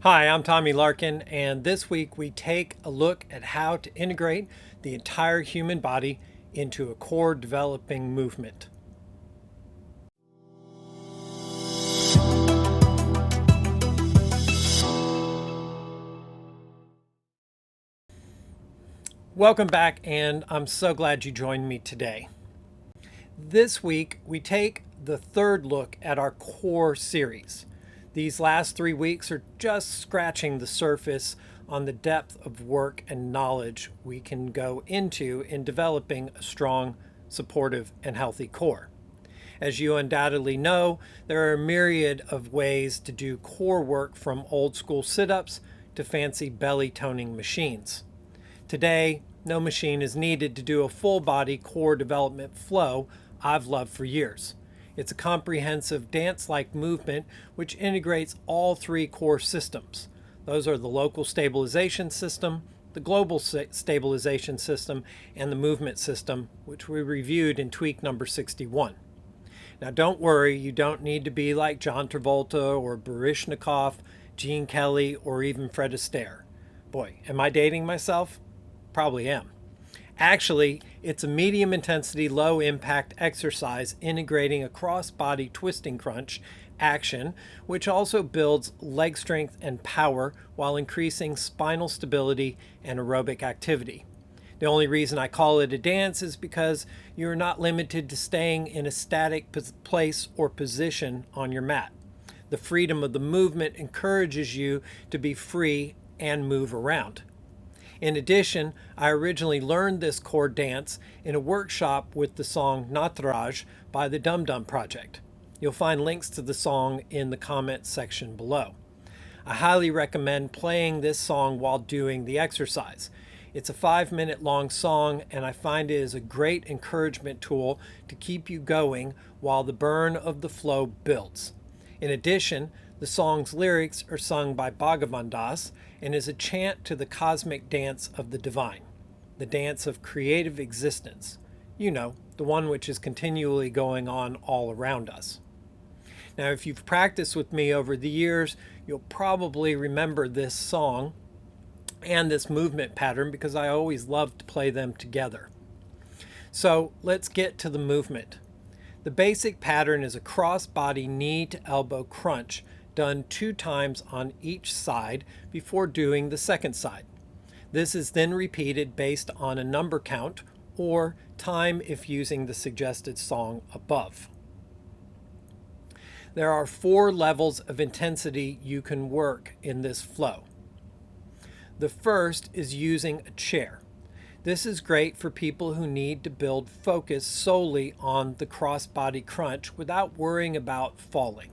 Hi, I'm Tommy Larkin, and this week we take a look at how to integrate the entire human body into a core developing movement. Welcome back, and I'm so glad you joined me today. This week we take the third look at our core series. These last 3 weeks are just scratching the surface on the depth of work and knowledge we can go into in developing a strong, supportive, and healthy core. As you undoubtedly know, there are a myriad of ways to do core work, from old school sit ups to fancy belly toning machines. Today, no machine is needed to do a full body core development flow I've loved for years. It's a comprehensive dance like movement which integrates all three core systems. Those are the local stabilization system, the global stabilization system, and the movement system, which we reviewed in tweak number 61. Now, don't worry, you don't need to be like John Travolta or Baryshnikov, Gene Kelly, or even Fred Astaire. Boy, am I dating myself? Probably am. Actually, it's a medium intensity, low impact exercise integrating a cross body twisting crunch action, which also builds leg strength and power while increasing spinal stability and aerobic activity. The only reason I call it a dance is because you're not limited to staying in a static place or position on your mat. The freedom of the movement encourages you to be free and move around. In addition, I originally learned this core dance in a workshop with the song Nataraj by the Dum Dum Project. You'll find links to the song in the comments section below. I highly recommend playing this song while doing the exercise. It's a 5-minute long song, and I find it is a great encouragement tool to keep you going while the burn of the flow builds. In addition, the song's lyrics are sung by Bhagavan Das and is a chant to the cosmic dance of the divine, the dance of creative existence. You know, the one which is continually going on all around us. Now, if you've practiced with me over the years, you'll probably remember this song and this movement pattern because I always love to play them together. So let's get to the movement. The basic pattern is a cross-body knee to elbow crunch done 2 times on each side before doing the second side. This is then repeated based on a number count or time if using the suggested song above. There are 4 levels of intensity you can work in this flow. The first is using a chair. This is great for people who need to build focus solely on the cross-body crunch without worrying about falling.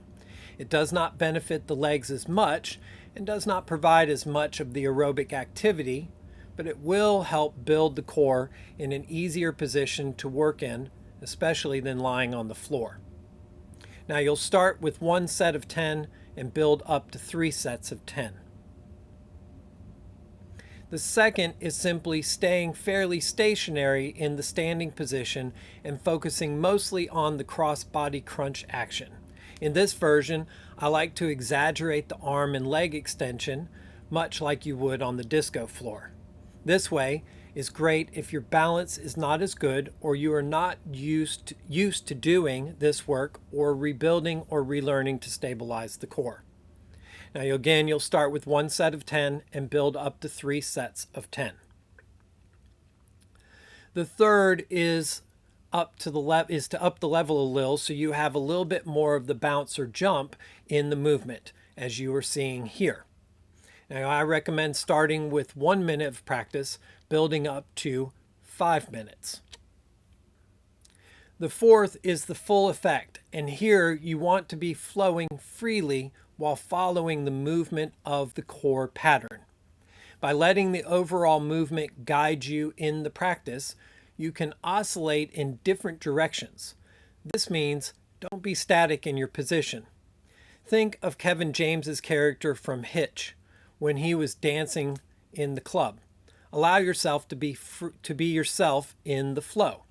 It does not benefit the legs as much and does not provide as much of the aerobic activity, but it will help build the core in an easier position to work in, especially than lying on the floor. Now you'll start with 1 set of 10 and build up to 3 sets of 10. The second is simply staying fairly stationary in the standing position and focusing mostly on the cross-body crunch action. In this version, I like to exaggerate the arm and leg extension, much like you would on the disco floor. This way is great if your balance is not as good or you are not used to doing this work or rebuilding or relearning to stabilize the core. Now you'll start with 1 set of 10 and build up to 3 sets of 10. The third is to up the level a little so you have a little bit more of the bounce or jump in the movement as you are seeing here. Now I recommend starting with 1 minute of practice, building up to 5 minutes. The fourth is the full effect, and here you want to be flowing freely while following the movement of the core pattern. By letting the overall movement guide you in the practice, you can oscillate in different directions. This means don't be static in your position. Think of Kevin James's character from Hitch when he was dancing in the club. Allow yourself to be yourself in the flow.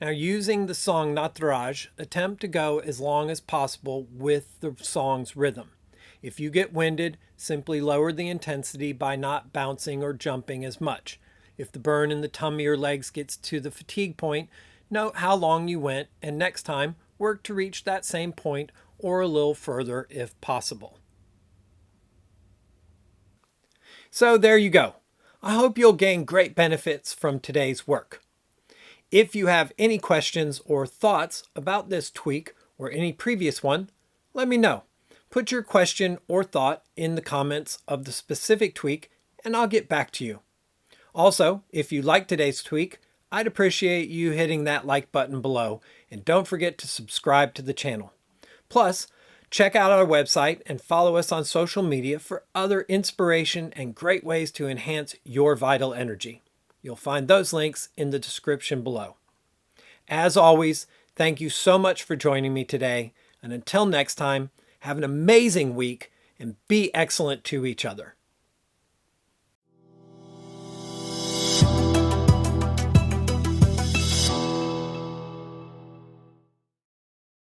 Now, using the song Nataraj, attempt to go as long as possible with the song's rhythm. If you get winded, simply lower the intensity by not bouncing or jumping as much. If the burn in the tummy or legs gets to the fatigue point, note how long you went, and next time, work to reach that same point or a little further if possible. So there you go. I hope you'll gain great benefits from today's work. If you have any questions or thoughts about this tweak or any previous one, let me know. Put your question or thought in the comments of the specific tweak and I'll get back to you. Also, if you like today's tweak, I'd appreciate you hitting that like button below, and don't forget to subscribe to the channel. Plus, check out our website and follow us on social media for other inspiration and great ways to enhance your vital energy. You'll find those links in the description below. As always, thank you so much for joining me today, and until next time, have an amazing week and be excellent to each other.